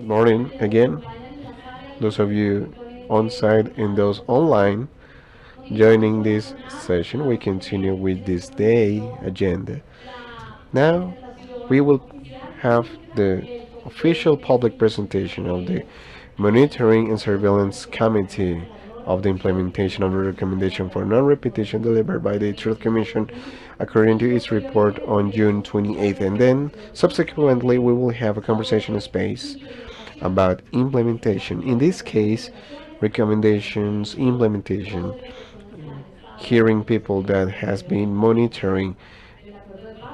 morning again, those of you on site and those online joining this session. We continue with this day agenda. Now, we will have the official public presentation of the Monitoring and Surveillance Committee of the implementation of the recommendation for non-repetition delivered by the Truth Commission according to its report on June 28th. And then subsequently we will have a conversation space about implementation. In this case, recommendations, implementation, hearing people that has been monitoring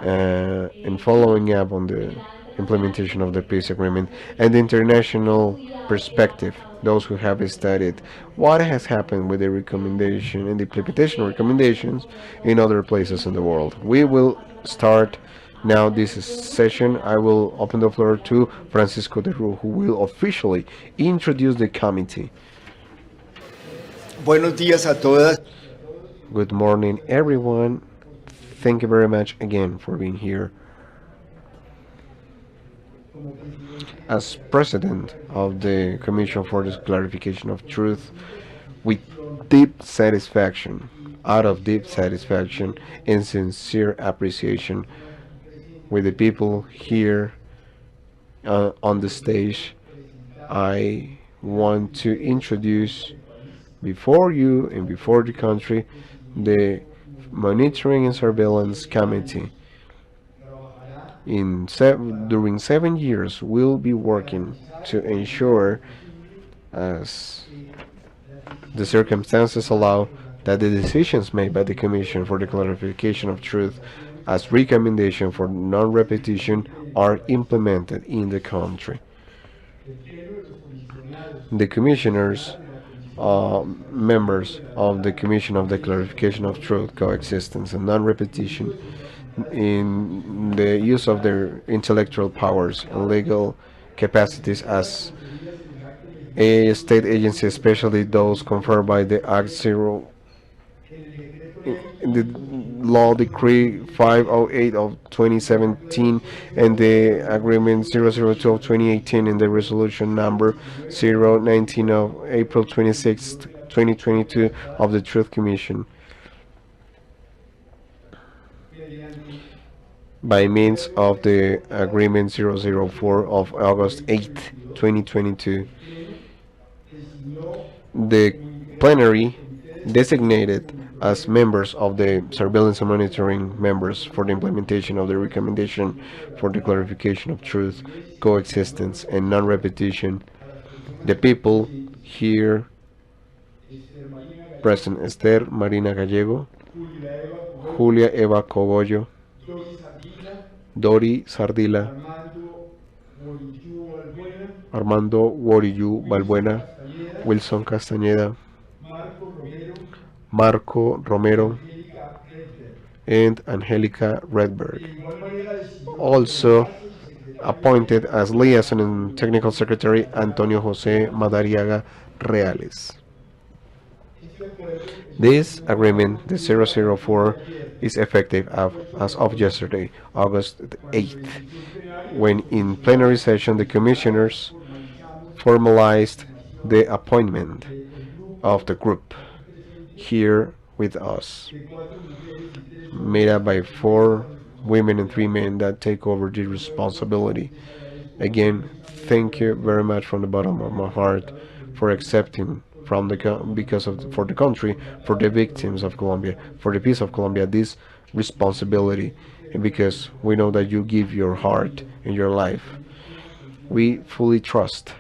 and following up on the implementation of the peace agreement and the international perspective, those who have studied what has happened with the recommendation and the implementation recommendations in other places in the world. We will start now this session. I will open the floor to Francisco de Roo, who will officially introduce the committee. Buenos días a todas. Good morning, everyone. Thank you very much again for being here. As president of the Commission for the Clarification of Truth, with deep satisfaction, out of deep satisfaction and sincere appreciation with the people here on the stage, I want to introduce before you and before the country the Monitoring and Surveillance Committee. During 7 years, we'll be working to ensure, as the circumstances allow, that the decisions made by the Commission for the Clarification of Truth as recommendation for non-repetition are implemented in the country. The commissioners, members of the Commission of the Clarification of Truth, Coexistence, and Non-Repetition, in the use of their intellectual powers and legal capacities as a state agency, especially those conferred by the Act 0, in the Law Decree 508 of 2017 and the Agreement 002 of 2018 and the Resolution number 019 of April 26, 2022 of the Truth Commission. By means of the Agreement 004 of August 8, 2022, the plenary designated as members of the surveillance and monitoring members for the implementation of the recommendation for the clarification of truth, coexistence, and non-repetition, the people here present: Esther Marina Gallego, Julia Eva Cogollo, Dorys Ardila, Armando Wouriyú Balbuena, Wilson Castañeda, Marco Romero, and Angelika Rettberg. Also appointed as liaison and technical secretary Antonio José Madariaga Reales. This agreement, the 004, is effective as of yesterday, August 8th, when in plenary session the commissioners formalized the appointment of the group here with us, made up by 4 women and 3 men that take over the responsibility. Again, thank you very much from the bottom of my heart for accepting for the country, for the victims of Colombia, for the peace of Colombia, this responsibility, and because we know that you give your heart and your life. We fully trust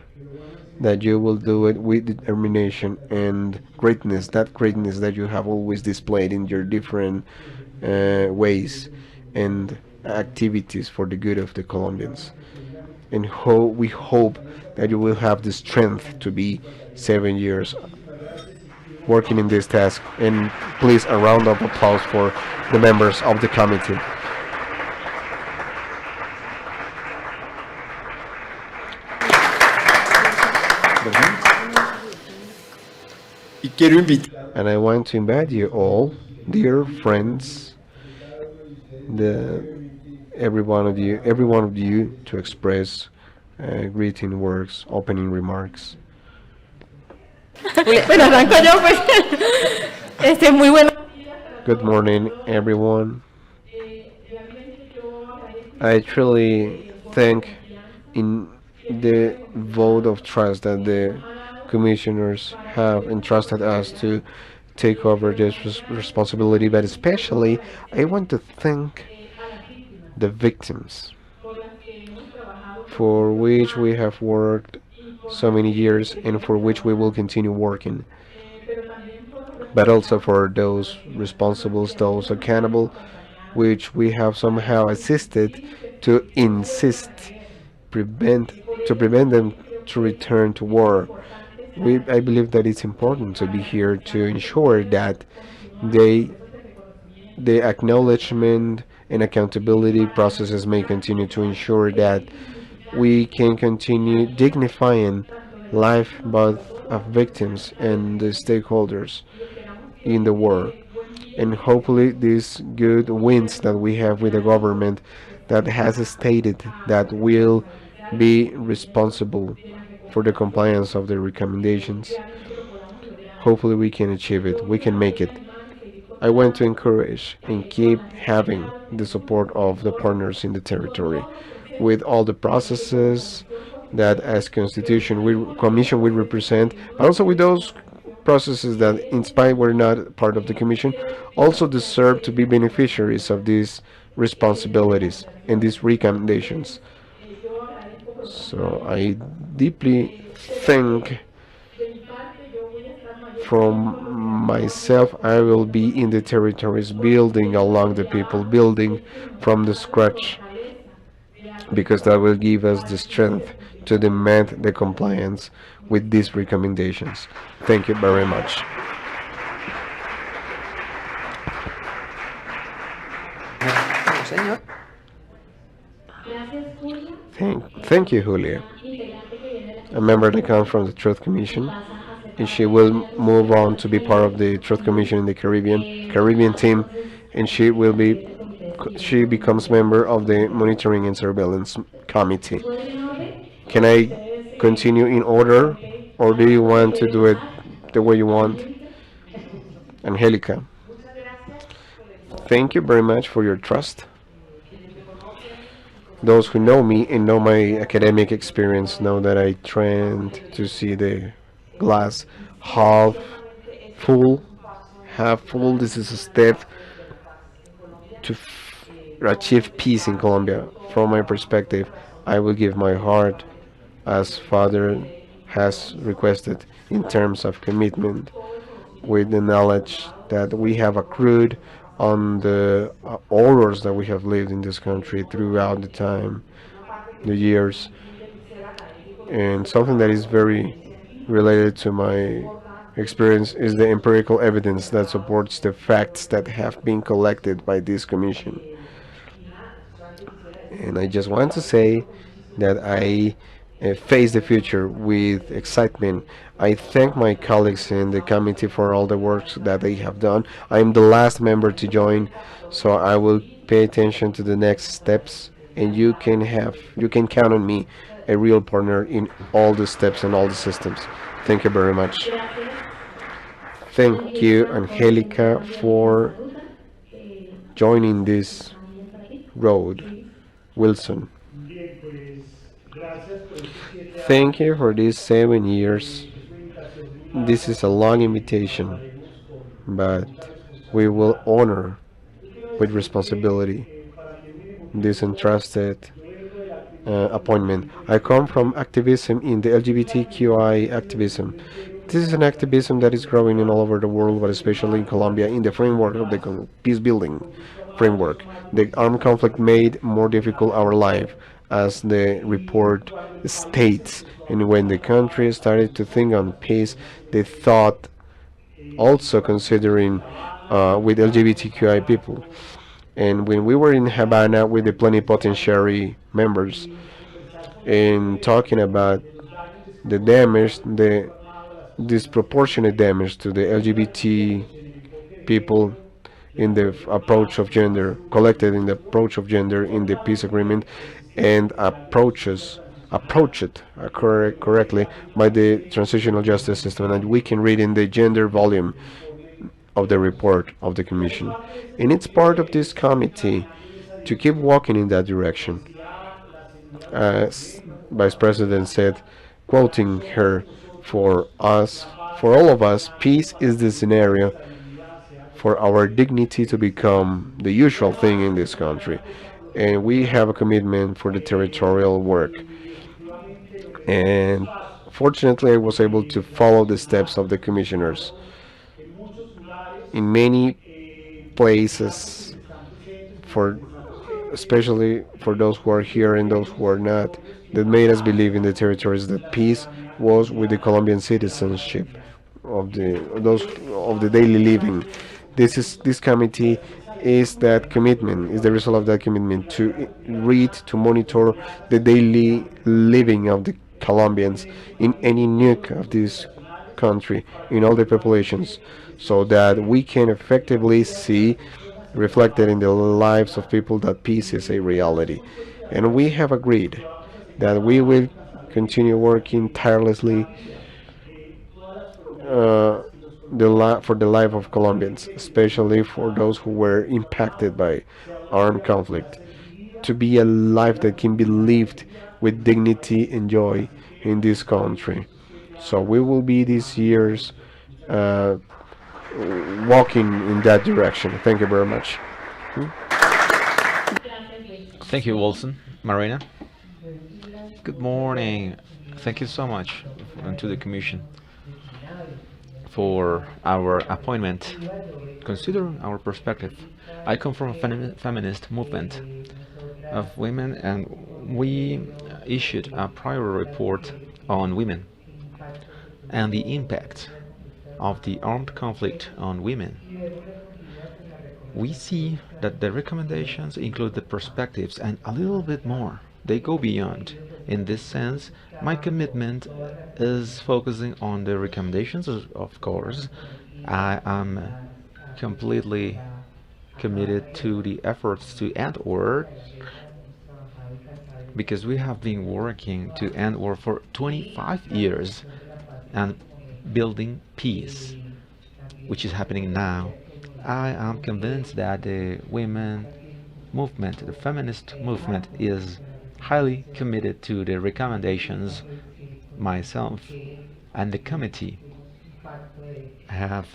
that you will do it with determination and greatness, that greatness that you have always displayed in your different ways and activities for the good of the Colombians. And we hope that you will have the strength to be 7 years working in this task. And please, a round of applause for the members of the committee. And I want to invite you all, dear friends, every one of you to express greeting words, opening remarks. Bueno, arranco yo pues. Muy bueno. Good morning, everyone. I truly thank in the vote of trust that the commissioners have entrusted us to take over this responsibility, but especially I want to thank the victims for which we have worked so many years and for which we will continue working, but also for those responsible, those accountable, which we have somehow assisted to insist prevent to prevent them to return to war. I believe that it's important to be here to ensure that they the acknowledgement and accountability processes may continue to ensure that we can continue dignifying life both of victims and the stakeholders in the war. And hopefully these good wins that we have with the government that has stated that will be responsible for the compliance of the recommendations. Hopefully we can achieve it, we can make it. I want to encourage and keep having the support of the partners in the territory with all the processes that as constitution we commission we represent, but also with those processes that in spite were not part of the commission also deserve to be beneficiaries of these responsibilities and these recommendations. So I deeply think from myself, I will be in the territories building along the people, building from the scratch, because that will give us the strength to demand the compliance with these recommendations. Thank you very much. Señor. Thank you, Julia. A member that comes from the Truth Commission, and she will move on to be part of the Truth Commission in the Caribbean team, and she becomes member of the Monitoring and Surveillance Committee. Can I continue in order, or do you want to do it the way you want? Angelika, thank you very much for your trust. Those who know me and know my academic experience know that I tend to see the glass half full. Half full. This is a step to achieve peace in Colombia. From my perspective, I will give my heart as Father has requested in terms of commitment with the knowledge that we have accrued on the horrors that we have lived in this country throughout the time, the years, and something that is very related to my experience is the empirical evidence that supports the facts that have been collected by this commission. And I just want to say that I face the future with excitement. I thank my colleagues in the committee for all the work that they have done. I am the last member to join, so I will pay attention to the next steps, and you can count on me, a real partner in all the steps and all the systems. Thank you very much. Thank you, Angelica, for joining this road. Wilson. Thank you for these 7 years. This is a long invitation, but we will honor with responsibility this entrusted appointment. I come from activism in the LGBTQI activism. This is an activism that is growing in all over the world, but especially in Colombia, in the framework of the peace building framework. The armed conflict made more difficult our life, as the report states. And when the country started to think on peace, they thought also considering with LGBTQI people. And when we were in Havana with the plenipotentiary members and talking about the damage, the disproportionate damage to the LGBT people in the approach of gender, collected in the approach of gender in the peace agreement, and approached correctly by the transitional justice system, and we can read in the gender volume of the report of the Commission. And it's part of this committee to keep walking in that direction. As Vice President said, quoting her, for us, for all of us, peace is the scenario for our dignity to become the usual thing in this country. And we have a commitment for the territorial work. And fortunately, I was able to follow the steps of the commissioners. In many places, for especially for those who are here and those who are not, that made us believe in the territories that peace was with the Colombian citizenship of the daily living. This committee is that commitment, is the result of that commitment to read, to monitor the daily living of the Colombians in any nook of this country, in all the populations, so that we can effectively see reflected in the lives of people that peace is a reality. And we have agreed that we will continue working tirelessly uh, for the life of Colombians, especially for those who were impacted by armed conflict, to be a life that can be lived with dignity and joy in this country. So we will be these years uh, walking in that direction. Thank you very much. Thank you, Wilson. Marina? Good morning. Thank you so much and to the Commission for our appointment. Considering our perspective, I come from a feminist movement of women, and we issued a prior report on women and the impact of the armed conflict on women. We see that the recommendations include the perspectives and a little bit more. They go beyond. In this sense, my commitment is focusing on the recommendations, of course. I am completely committed to the efforts to end war, because we have been working to end war for 25 years and building peace, which is happening now. I am convinced that the women movement, the feminist movement, is highly committed to the recommendations. Myself and the committee have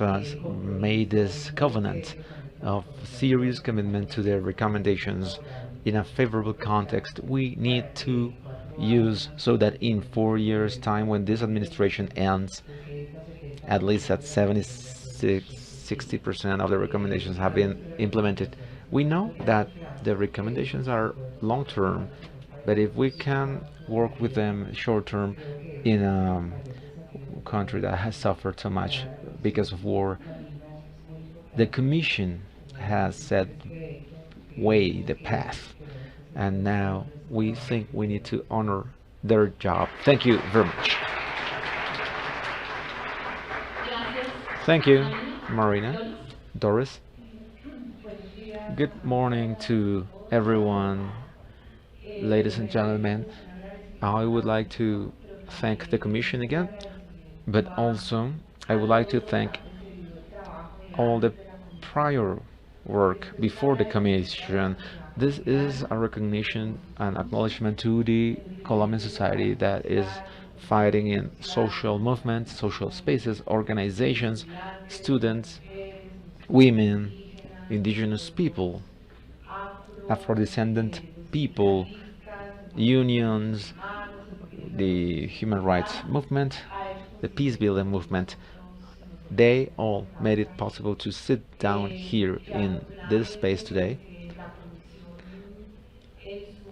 made this covenant of serious commitment to the recommendations in a favorable context we need to use, so that in 4 years' time, when this administration ends, at least at 60% of the recommendations have been implemented. We know that the recommendations are long-term, but if we can work with them short-term in a country that has suffered so much because of war, the Commission has set the path, and now we think we need to honor their job. Thank you very much. Thank you, Marina. Doris? Good morning to everyone, ladies and gentlemen. I would like to thank the Commission again, but also I would like to thank all the prior work before the Commission. This is a recognition and acknowledgement to the Colombian society that is fighting in social movements, social spaces, organizations, students, women, indigenous people, Afro-descendant people, unions, the human rights movement, the peace building movement. They all made it possible to sit down here in this space today.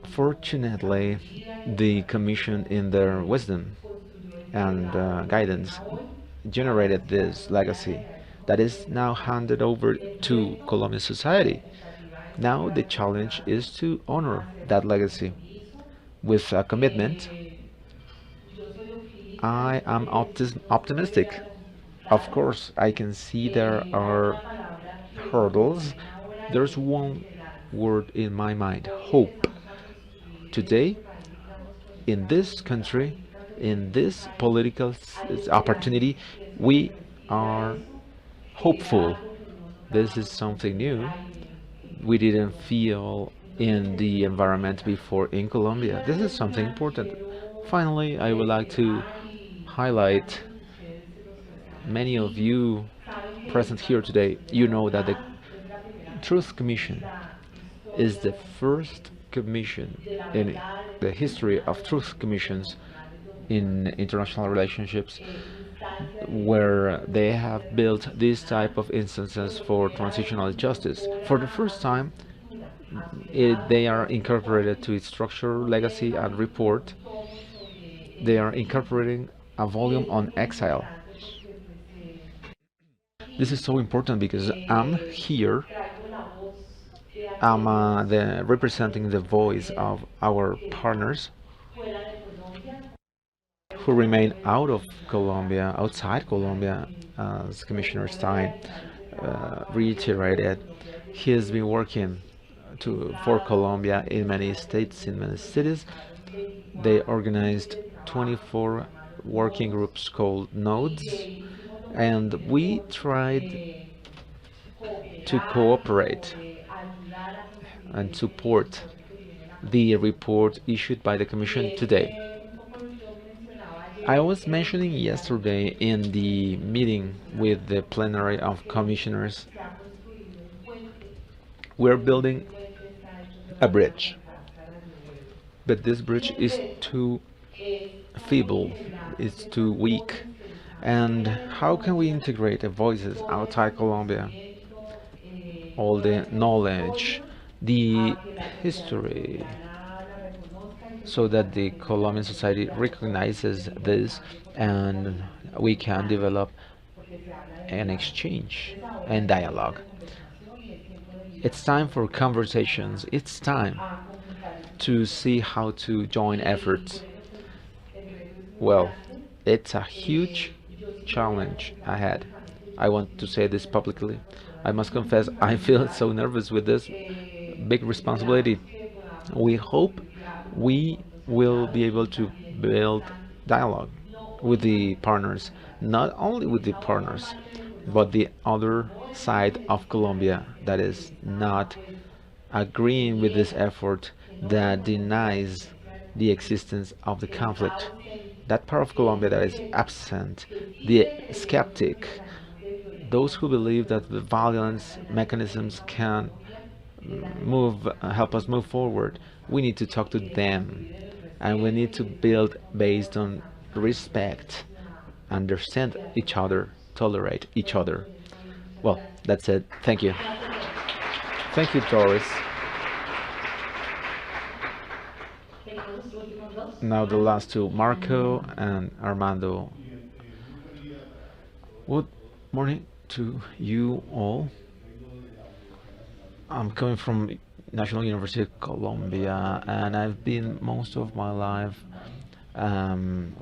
Fortunately, the Commission, in their wisdom and guidance, generated this legacy that is now handed over to Colombian society. Now the challenge is to honor that legacy with a commitment. I am optimistic. Of course, I can see there are hurdles. There's one word in my mind: hope. Today, in this country, in this political opportunity, we are hopeful. This is something new we didn't feel in the environment before in Colombia. This is something important. Finally, I would like to highlight many of you present here today. You know that the Truth Commission is the first commission in the history of truth commissions in international relationships where they have built this type of instances for transitional justice. For the first time, they are incorporated to its structure, legacy, and report. They are incorporating a volume on exile. This is so important because I'm here. I'm representing the voice of our partners who remain out of Colombia, outside Colombia, as Commissioner Stein reiterated. He has been working for Colombia in many states, in many cities. They organized 24 working groups called nodes, and we tried to cooperate and support the report issued by the Commission today. I was mentioning yesterday in the meeting with the plenary of commissioners, we're building a bridge, but this bridge is too feeble, it's too weak. And how can we integrate the voices outside Colombia? All the knowledge, the history, so that the Colombian society recognizes this and we can develop an exchange and dialogue. It's time for conversations. It's time to see how to join efforts. Well, it's a huge challenge ahead. I want to say this publicly. I must confess, I feel so nervous with this big responsibility. We hope we will be able to build dialogue with the partners, not only with the partners, but the other side of Colombia that is not agreeing with this effort, that denies the existence of the conflict. That part of Colombia that is absent, the skeptic, those who believe that the violence mechanisms can help us move forward. We need to talk to them, and we need to build based on respect, understand each other, tolerate each other. Well, that's it. Thank you. Thank you, Doris. Now the last two, Marco and Armando. Good morning to you all. I'm coming from National University of Colombia, and I've been most of my life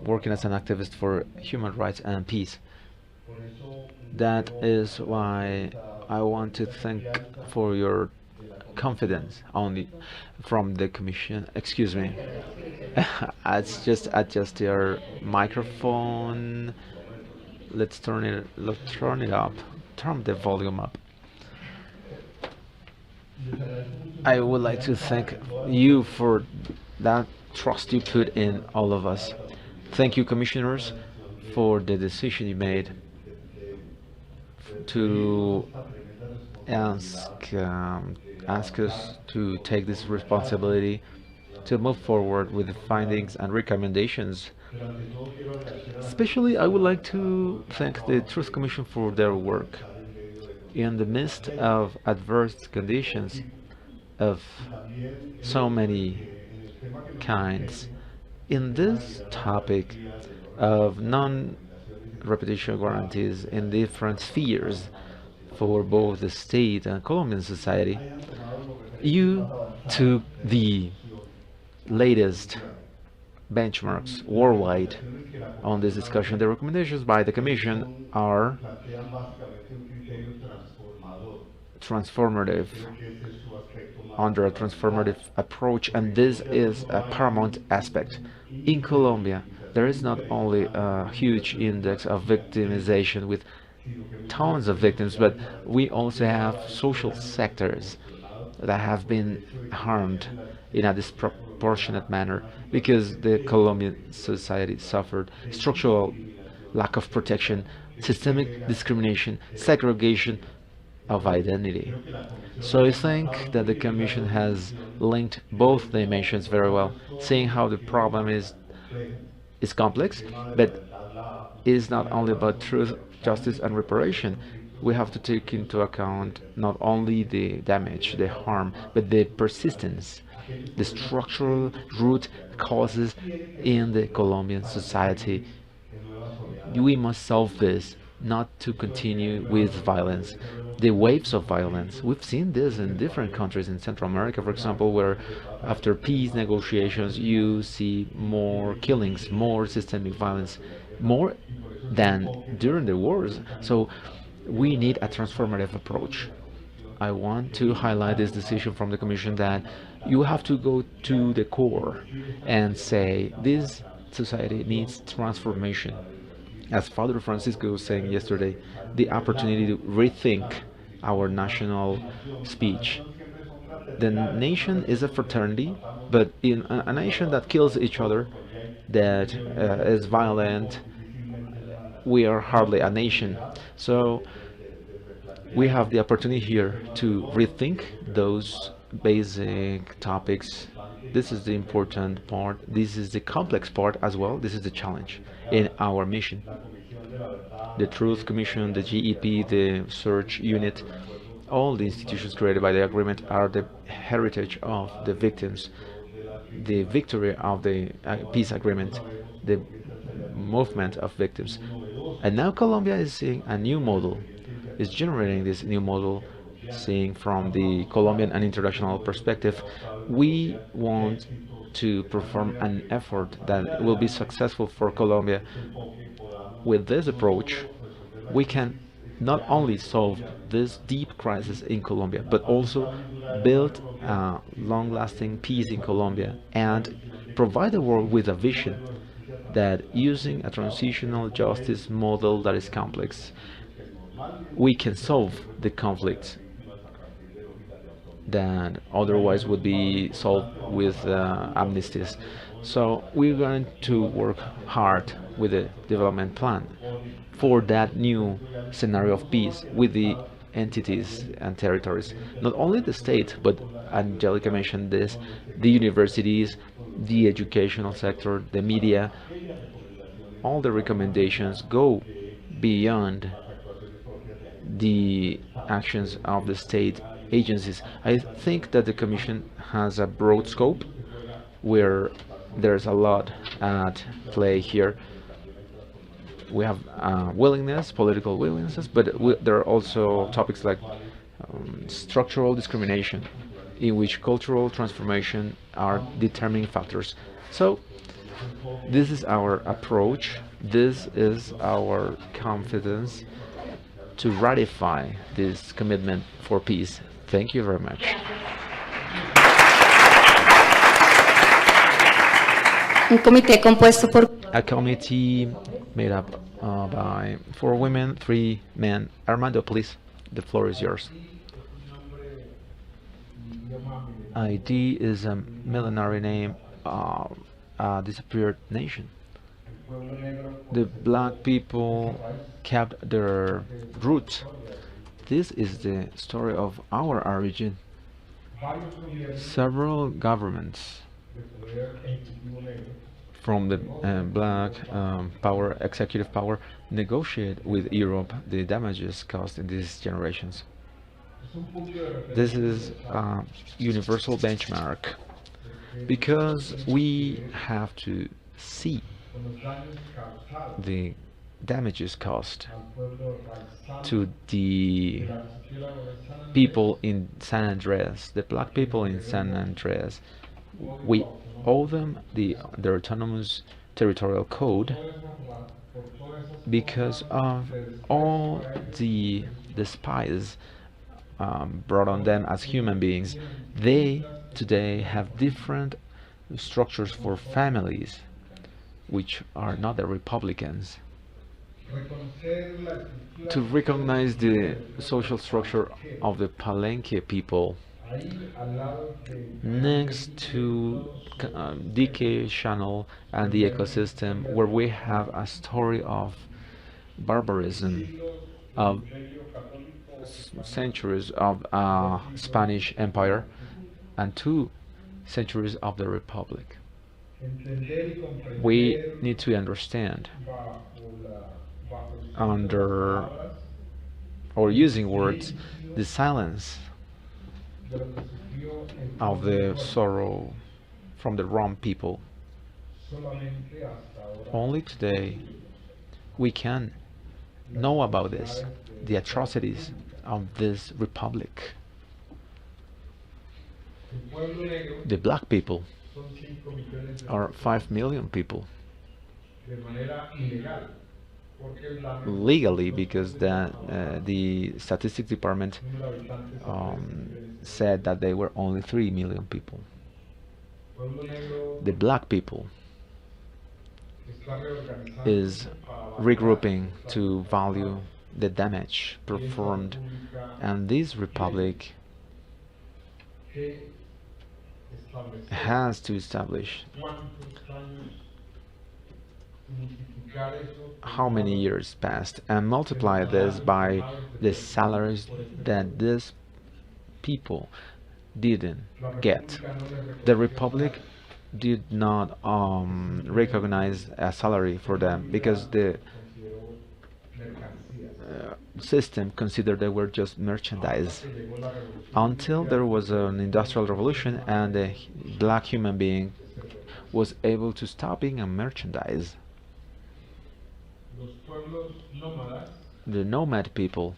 working as an activist for human rights and peace. That is why I want to thank for your confidence only from the Commission. Excuse me. Let's just adjust your microphone. Let's turn it up. Turn the volume up. I would like to thank you for that trust you put in all of us. Thank you, commissioners, for the decision you made to ask us to take this responsibility to move forward with the findings and recommendations. Especially, I would like to thank the Truth Commission for their work in the midst of adverse conditions of so many kinds. In this topic of non-repetition guarantees in different spheres for both the state and Colombian society, you took the latest benchmarks worldwide on this discussion. The recommendations by the Commission are transformative under a transformative approach, and this is a paramount aspect. In Colombia, there is not only a huge index of victimization with tons of victims, but we also have social sectors that have been harmed in a disproportionate manner because the Colombian society suffered structural lack of protection, systemic discrimination, segregation of identity. So I think that the Commission has linked both dimensions very well, seeing how the problem is complex, but is not only about truth, justice, and reparation. We have to take into account not only the damage, the harm, but the persistence, the structural root causes in the Colombian society. We must solve this, not to continue with violence. The waves of violence, we've seen this in different countries in Central America, for example, where after peace negotiations you see more killings, more systemic violence, more than during the wars. So we need a transformative approach. I want to highlight this decision from the Commission that you have to go to the core and say this society needs transformation. As Father Francisco was saying yesterday, the opportunity to rethink our national speech. The nation is a fraternity, but in a nation that kills each other, that is violent, we are hardly a nation. So we have the opportunity here to rethink those basic topics. This is the important part. This is the complex part as well. This is the challenge in our mission. The Truth Commission, the GEP, the Search Unit, all the institutions created by the agreement are the heritage of the victims, the victory of the peace agreement, the movement of victims. And now Colombia is seeing a new model, is generating this new model, seeing from the Colombian and international perspective. We want to perform an effort that will be successful for Colombia. With this approach, we can not only solve this deep crisis in Colombia, but also build a long-lasting peace in Colombia and provide the world with a vision that using a transitional justice model that is complex, we can solve the conflicts that otherwise would be solved with amnesties. So we're going to work hard with the development plan for that new scenario of peace with the entities and territories, not only the state, but Angelika mentioned this, the universities, the educational sector, the media. All the recommendations go beyond the actions of the state agencies. I think that the Commission has a broad scope where there's a lot at play here. We have willingness, political willingness, but there are also topics like structural discrimination, in which cultural transformation are determining factors. So this is our approach, this is our confidence to ratify this commitment for peace. Thank you very much. A committee made up by 4 women, 3 men. Armando, please, the floor is yours. ID is a millenary name of a disappeared nation. The black people kept their roots. This is the story of our origin. Several governments from the black power, executive power, negotiate with Europe the damages caused in these generations. This is a universal benchmark because we have to see the damages caused to the people in San Andreas, the black people in San Andreas. We owe them their autonomous territorial code because of all the spies brought on them as human beings. They today have different structures for families, which are not the Republicans. To recognize the social structure of the Palenque people, next to DK Channel and the ecosystem, where we have a story of barbarism, of centuries of Spanish Empire and 2 centuries of the Republic. We need to understand under or using words the silence of the sorrow from the Rom people. Only today we can know about this, the atrocities of this republic. The black people are 5 million people. Legally, because the statistics department said that they were only 3 million people. The black people is regrouping to value the damage performed, and this republic has to establish how many years passed and multiply this by the salaries that these people didn't get. The Republic did not recognize a salary for them because the system considered they were just merchandise, until there was an industrial revolution and the black human being was able to stop being a merchandise. The nomad people,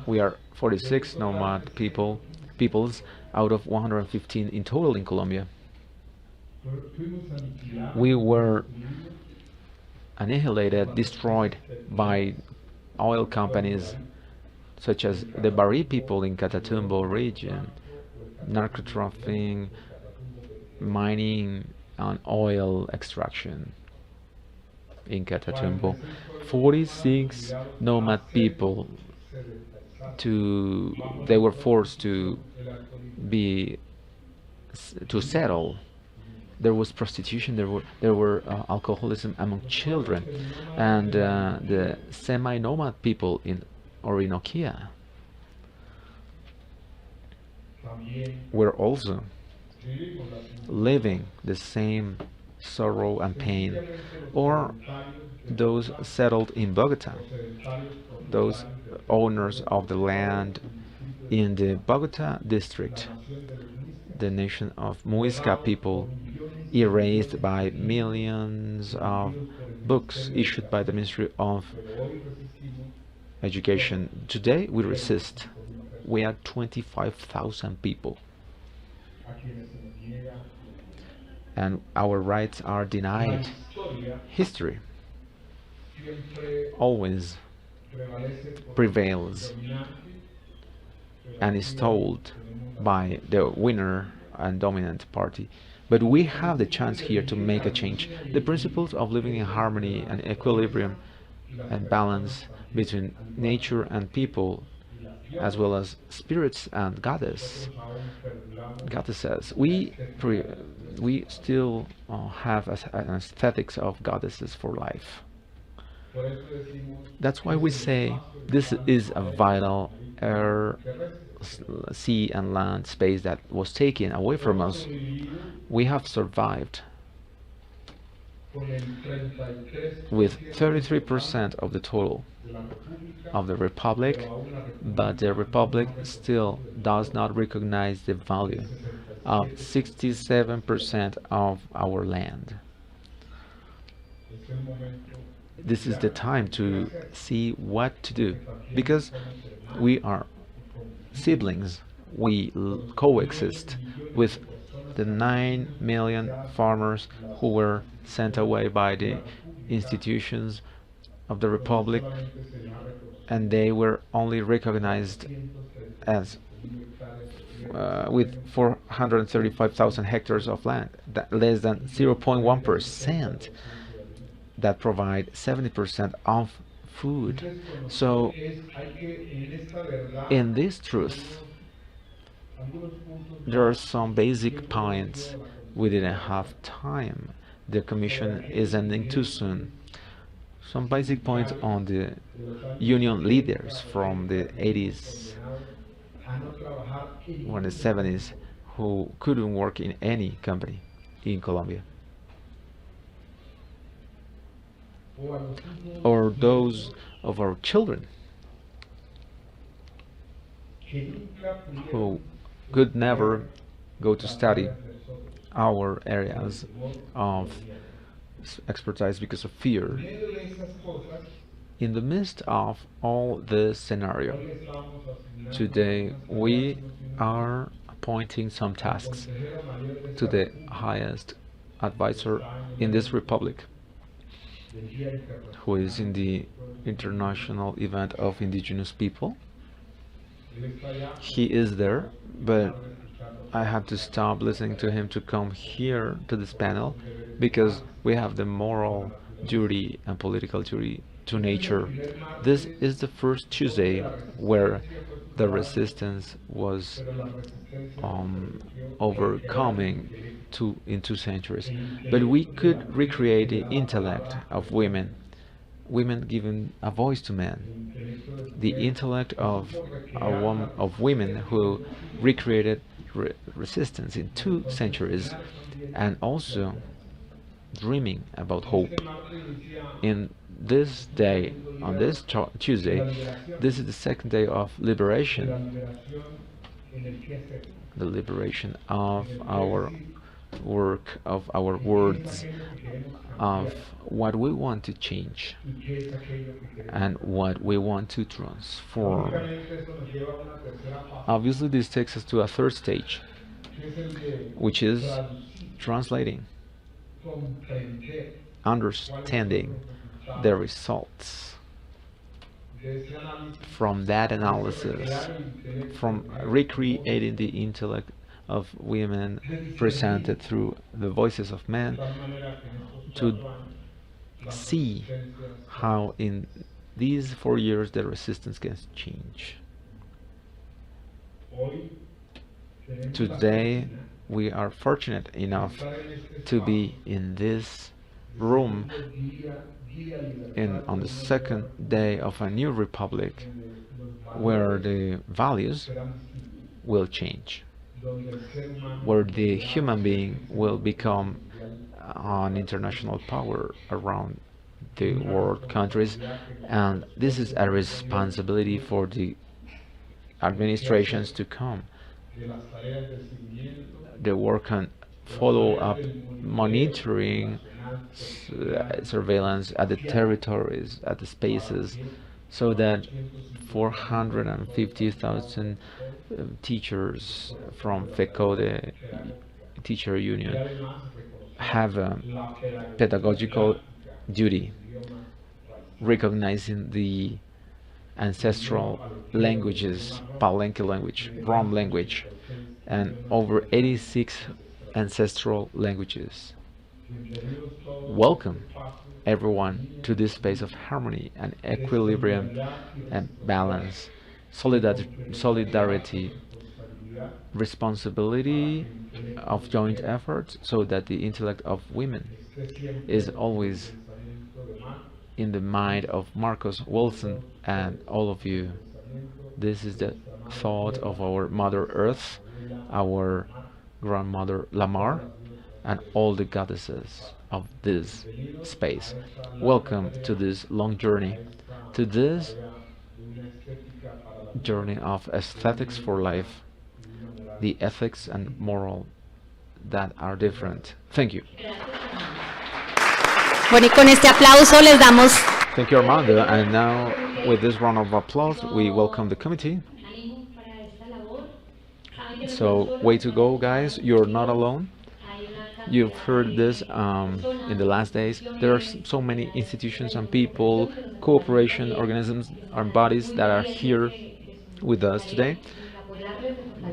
we are 46 nomad peoples out of 115 in total in Colombia. We were annihilated, destroyed by oil companies such as the Bari people in Catatumbo region, narco-trafficking, mining and oil extraction in Catatumbo. 46 nomad people they were forced to settle. There was prostitution, there were alcoholism among children, and the semi-nomad people in Orinoquia were also living the same sorrow and pain, or those settled in Bogota, those owners of the land in the Bogota district, the nation of Muisca people, erased by millions of books issued by the Ministry of Education. Today we resist. We are 25,000 people, and our rights are denied. History always prevails and is told by the winner and dominant party. But we have the chance here to make a change. The principles of living in harmony and equilibrium and balance between nature and people, as well as spirits and goddesses. We still have an aesthetics of goddesses for life. That's why we say this is a vital air, sea and land space that was taken away from us. We have survived with 33% of the total of the Republic, but the Republic still does not recognize the value of 67% of our land. This is the time to see what to do, because we are siblings. We coexist with the 9 million farmers who were sent away by the institutions of the Republic, and they were only recognized as with 435,000 hectares of land, that less than 0.1% that provide 70% of food. So in this truth, there are some basic points we didn't have time. The commission is ending too soon. Some basic points on the union leaders from the 80s or the 70s who couldn't work in any company in Colombia. Or those of our children who could never go to study our areas of expertise because of fear. In the midst of all this scenario, today we are appointing some tasks to the highest advisor in this republic, who is in the international event of indigenous people. He is there, but I had to stop listening to him to come here to this panel because we have the moral duty and political duty to nature. This is the first Tuesday where the resistance was overcoming in 2 centuries. But we could recreate the intellect of women, women giving a voice to men, the intellect of women who recreated resistance in 2 centuries, and also dreaming about hope. In this day, on this Tuesday, this is the second day of liberation, the liberation of our work, of our words, of what we want to change and what we want to transform. Obviously, this takes us to a third stage, which is translating, understanding the results from that analysis, from recreating the intellect of women presented through the voices of men, to see how in these 4 years the resistance can change. Today we are fortunate enough to be in this room on the second day of a new republic, where the values will change, where the human being will become an international power around the world countries, and this is a responsibility for the administrations to come. The work on follow-up, monitoring, surveillance at the territories, at the spaces, so that 450,000 teachers from FECO, the teacher union, have a pedagogical duty, recognizing the ancestral languages, Palenque language, Rom language, and over 86 ancestral languages. Welcome everyone to this space of harmony and equilibrium and balance, solidarity, responsibility of joint efforts, so that the intellect of women is always in the mind of Marcos Wilson and all of you. This is the thought of our Mother Earth, our grandmother Lamar, and all the goddesses of this space. Welcome to this long journey, to this journey of aesthetics for life, the ethics and moral that are different. Thank you. Bueno, y con este aplauso les damos. Thank you, Armando. And now, with this round of applause, we welcome the committee. So, way to go, guys. You're not alone. You've heard this in the last days. There are so many institutions and people, cooperation organisms, and bodies that are here with us today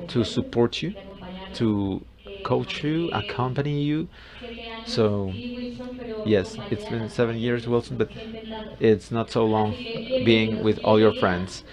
to support you, to coach you, accompany you. So, yes, it's been 7 years, Wilson, but it's not so long being with all your friends.